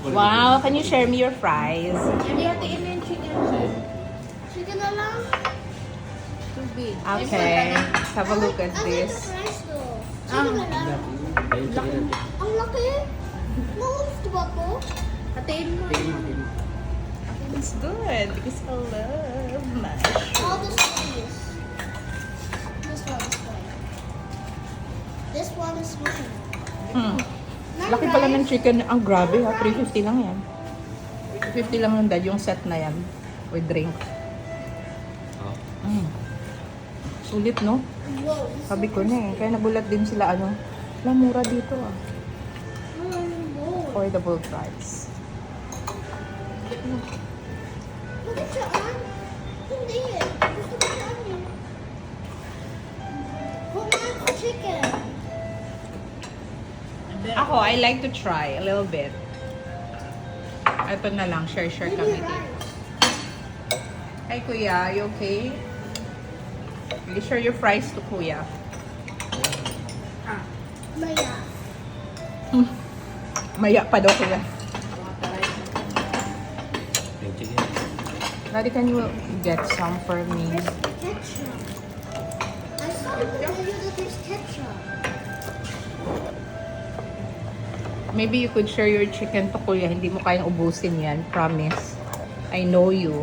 Wow, can you share me your fries? Hindi hatiin mo yung chicken. Chicken na lang? Too big. Okay, let's have a look at I like the this. fries though. Chicken na lang. Ang laki. Maulit ba ko? Hatiin mo. It's good because I love mushroom. All the sweets. This one. This one is mine. Laki pala ng chicken. Ang grabe ha, 350 lang yan. 350 lang yung dad, yung set na yan. With drink. Sulit no? Whoa. Sabi ko na eh. Kaya nagulat din sila ano. Wala, mura dito ah. Affordable price. Look at your arm. Hindi eh. Gusto ko sa arm eh. Kumain ko chicken. Ako, I like to try a little bit. Ito na lang, share Give kami me dito. rice. Hi kuya, you okay? Will you share your fries to kuya? Maya. Maya pa daw kuya. Daddy, can you get some for me? There's ketchup. I saw in the video that there's ketchup. Maybe you could share your chicken to kuya. Hindi mo kayang ubusin yan. Promise. I know you.